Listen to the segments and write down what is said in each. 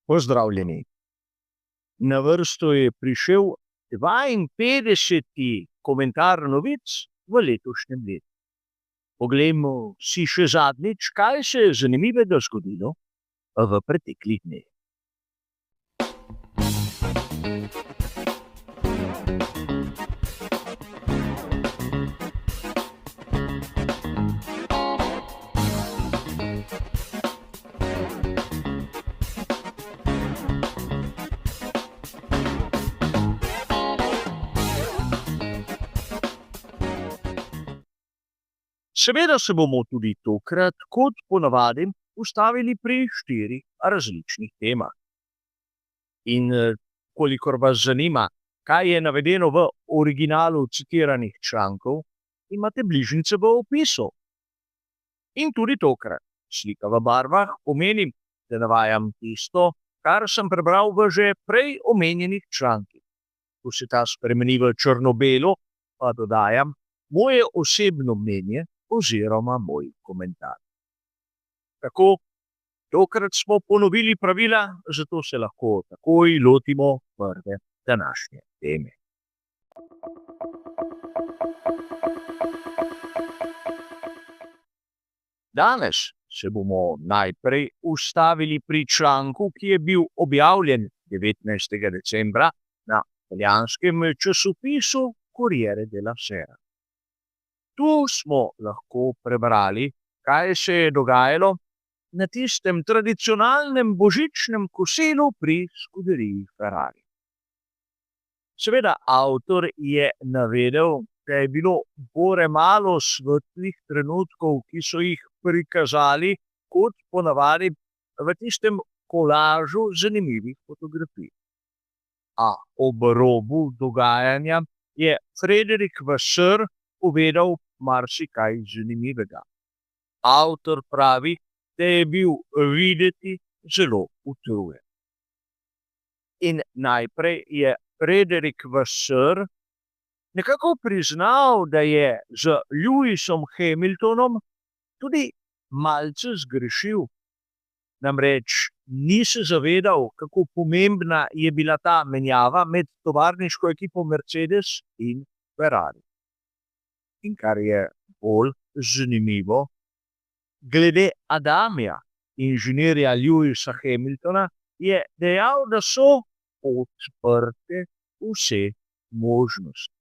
Pozdravljeni. Na vrsto je prišel 52. komentar novic v letošnjem letu. Poglejmo si še zadnjič, kaj se je zanimivega zgodilo v preteklih dneh. Seveda se bomo tudi tokrat, kot ponavadi, ustavili pri 4 različnih temah. In kolikor vas zanima, kaj je navedeno v originalu citiranih člankov, imate bližnjice v opisu. In tudi tokrat slika v barvah pomeni, da navajam tisto, kar sem prebral v že prej omenjenih člankih. Ko se ta spremeni v črno-belo, pa dodajam moje osebno mnenje oziroma moj komentar. Tako, tokrat smo ponovili pravila, zato se lahko takoj lotimo prve današnje teme. Danes se bomo najprej ustavili pri članku, ki je bil objavljen 19. decembra na italijanskem časopisu Corriere della Sera. Tu smo lahko prebrali, kaj se je dogajalo na tistem tradicionalnem božičnem kosilu pri skuderiji Ferrari. Seveda, avtor je navedel, da je bilo bore malo svetlih trenutkov, ki so jih prikazali, kot ponavadi, v tistem kolažu zanimivih fotografij. A ob robu dogajanja je Frédéric Vasseur povedal marsikaj zanimivega. Avtor pravi, da je bil videti zelo utrujen. In najprej je Frédéric Vasseur nekako priznal, da je z Lewisom Hamiltonom tudi malce zgrešil. Namreč ni se zavedal, kako pomembna je bila ta menjava med tovarniško ekipo Mercedes in Ferrari. In kar je bolj zanimivo, glede Adamija, inženirja Lewisa Hamiltona, je dejal, da so odprte vse možnosti.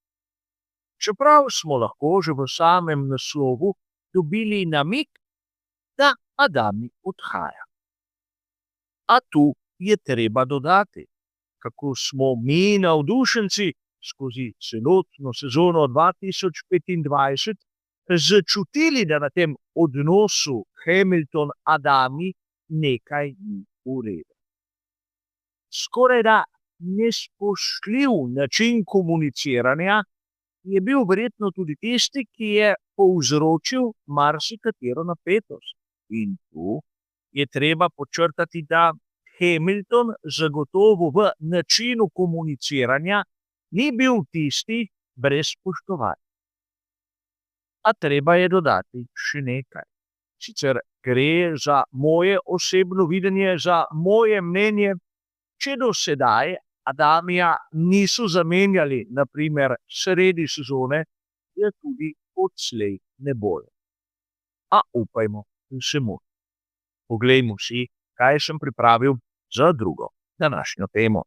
Čeprav smo lahko že v samem naslovu dobili namig, da Adami odhaja. A tu je treba dodati, kako smo mi navdušenci skozi celotno sezono 2025 začutili, da na tem odnosu Hamilton-Adami nekaj ni v redu. Skorajda nespoštljiv način komuniciranja je bil verjetno tudi tisti, ki je povzročil marsikatero napetost. In tu je treba podčrtati, da Hamilton zagotovo v načinu komuniciranja ni bil tisti brez spoštovanja. A treba je dodati še nekaj. Sicer gre za moje osebno videnje, za moje mnenje, če do sedaj Adamija niso zamenjali, na primer sredi sezone, je tudi odslej ne bojo. A upajmo, da se motim. Poglejmo si, kaj sem pripravil za drugo današnjo temo.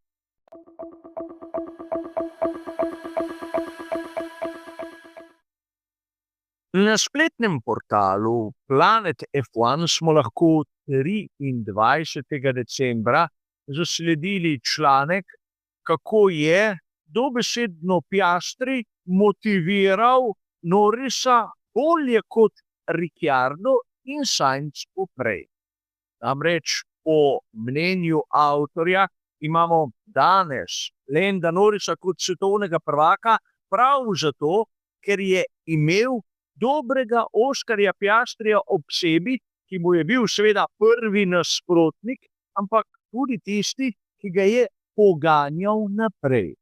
Na spletnem portalu Planet F1 smo lahko 23. decembra zasledili članek, kako je dobesedno Piastri motiviral Norrisa bolje kot Ricciardo in Sainz poprej. Namreč po mnenju avtorja imamo danes Landa Norrisa kot svetovnega prvaka prav zato, ker je imel dobrega Oskarja Piastrija ob sebi, ki mu je bil seveda prvi nasprotnik, ampak tudi tisti, ki ga je poganjal naprej.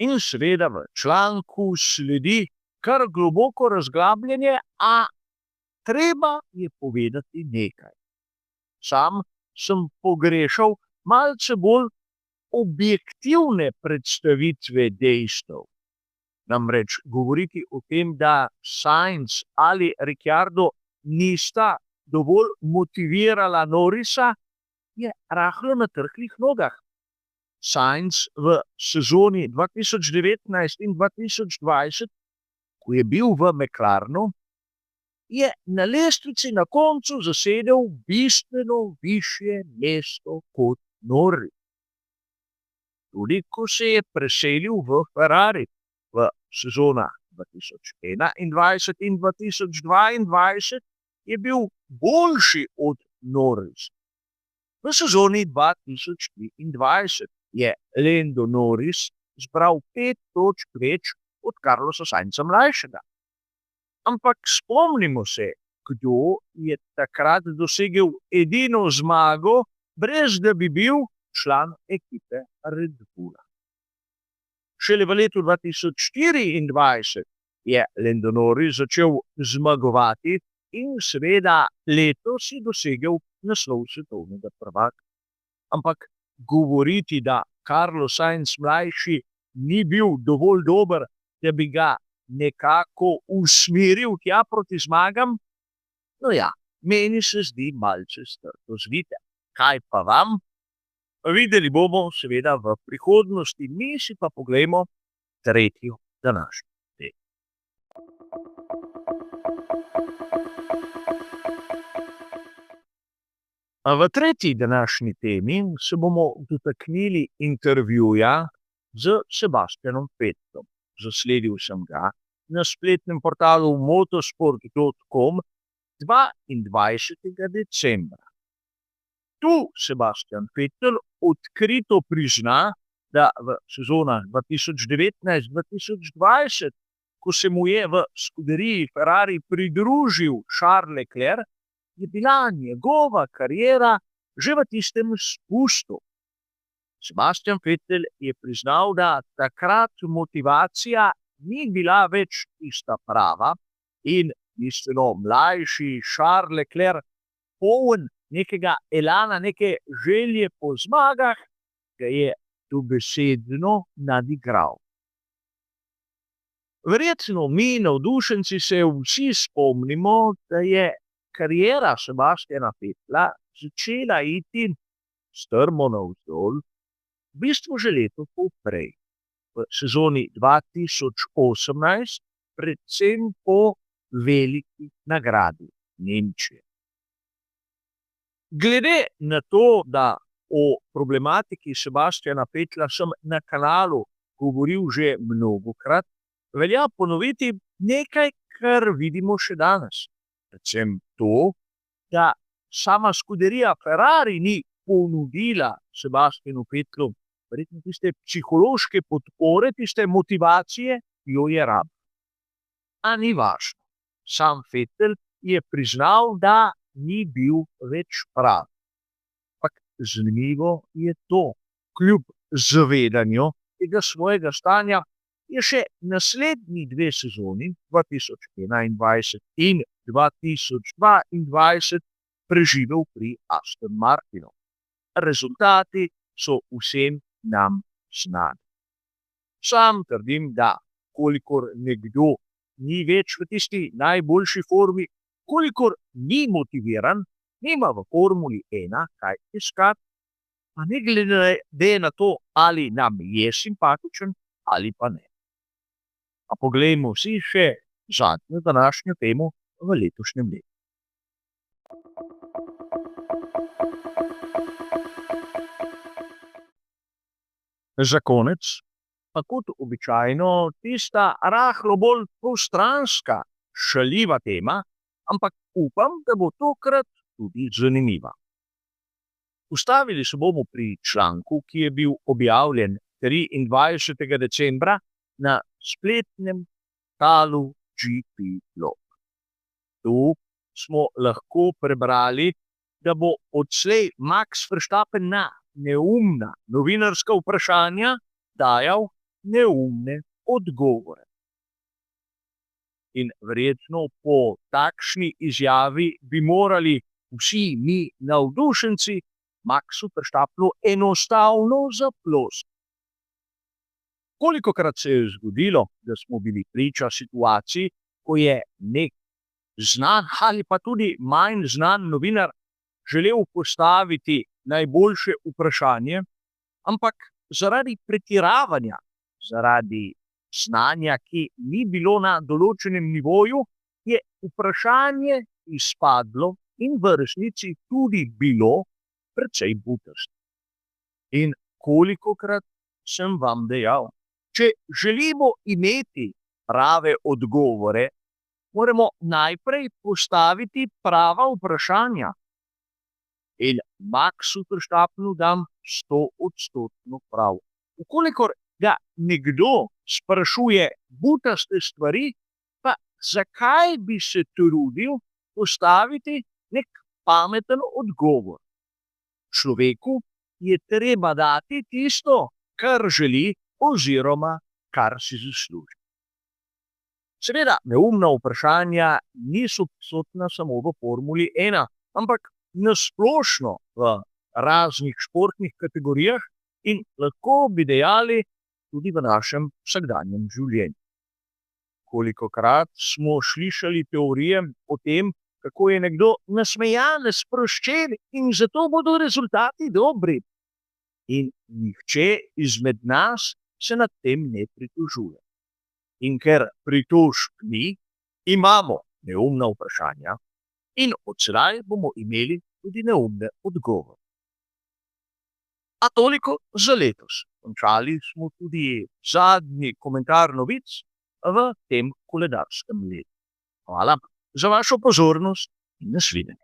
In seveda v članku sledi kar globoko razglabljanje, a treba je povedati nekaj. Sam sem pogrešal malce bolj objektivne predstavitve dejstev. Namreč govoriti o tem, da Sainz ali Ricciardo nista dovolj motivirala Norrisa, je rahlo na trhlih nogah. Sainz v sezoni 2019 in 2020, ko je bil v McLarenu, je na lestvici na koncu zasedel bistveno višje mesto kot Norris. Tudi ko se je preselil v Ferrari v sezonah 2021 in 2022, je bil boljši od Norrisa. V sezoni 2023 je Lando Norris zbral 5 točk več od Carlosa Sainza mlajšega. Ampak spomnimo se, kdo je takrat dosegel edino zmago, brez da bi bil član ekipe Red Bulla. Šele v letu 2024 je Lando Norris začel zmagovati in seveda letos je dosegel naslov svetovnega prvaka. Ampak govoriti, da Carlos Sainz mlajši ni bil dovolj dober, da bi ga nekako usmeril tja proti zmagam, no ja, meni se zdi malce strto zvite. Kaj pa vam? Videli bomo seveda v prihodnosti, mi si pa poglejmo tretjo današnjo temo. V tretji današnji temi se bomo dotaknili intervjuja z Sebastianom Vettelom. Zasledil sem ga na spletnem portalu motorsport.com 22. decembra. Tu Sebastian Vettel odkrito prizna, da v sezonah 2019-2020, ko se mu je v skuderiji Ferrari pridružil Charles Leclerc, je bila njegova kariera že v tistem spustu. Sebastian Vettel je priznal, da takrat motivacija ni bila več tista prava in bistveno mlajši Charles Leclerc, poln nekega elana, neke želje po zmagah, ga je dobesedno nadigral. Verjetno mi, navdušenci, se vsi spomnimo, da je kariera Sebastiana Vettela začela iti strmo navzdol, v bistvu že leto poprej, v sezoni 2018, predvsem po veliki nagradi Nemčije. Glede na to, da o problematiki Sebastiana Vettela sem na kanalu govoril že mnogokrat, velja ponoviti nekaj, kar vidimo še danes. Predvsem to, da sama skuderija Ferrari ni ponudila Sebastianu Vettelu verjetno tiste psihološke podpore, tiste motivacije, ki jo je rabil. A ni važno. Sam Vettel je priznal, da ni bil več prav. Ampak zanimivo je to, kljub zavedanju tega svojega stanja, je še naslednji 2 sezoni, 2021 in 2022, preživel pri Aston Martinu. Rezultati so vsem nam znani. Sam trdim, da kolikor nekdo ni več v tisti najboljši formi, kolikor ni motiviran, nima v Formuli 1 kaj iskati, pa ne glede na to, ali nam je simpatičen ali pa ne. A poglejmo si še zadnjo današnjo temo v letošnjem letu. Za konec pa kot običajno tista rahlo bolj prostranska, šaljiva tema, ampak upam, da bo tokrat tudi zanimiva. Ustavili se bomo pri članku, ki je bil objavljen 23. decembra na spletnem portalu GP Blog. Tu smo lahko prebrali, da bo odslej Max Verstappen na neumna novinarska vprašanja dajal neumne odgovore. In verjetno po takšni izjavi bi morali vsi mi navdušenci Maxu Verstappenu enostavno zaploskal. Kolikokrat se je zgodilo, da smo bili priča situaciji, ko je nek znan ali pa tudi manj znan novinar želel postaviti najboljše vprašanje, ampak zaradi pretiravanja, zaradi znanja, ki ni bilo na določenem nivoju, je vprašanje izpadlo in v resnici tudi bilo precej butasto. In kolikokrat sem vam dejal, če želimo imeti prave odgovore, moramo najprej postaviti prava vprašanja. In Maxu Verstappenu dam 100% prav. Vkolikor ga nekdo sprašuje butaste stvari, pa zakaj bi se trudil postaviti nek pameten odgovor? Človeku je treba dati tisto, kar želi oziroma kar si zasluži. Seveda, neumna vprašanja niso prisotna samo v Formuli 1, ampak na splošno v raznih športnih kategorijah in lahko bi dejali tudi v našem vsakdanjem življenju. Kolikokrat smo slišali teorije o tem, kako je nekdo nasmejan, sproščen in zato bodo rezultati dobri. In nihče izmed nas se nad tem ne pritožuje. In ker pritožb ni, imamo neumna vprašanja in odslej bomo imeli tudi neumne odgovore. A toliko za letos. Končali smo tudi zadnji komentar novic v tem koledarskem letu. Hvala za vašo pozornost in nasvidenje.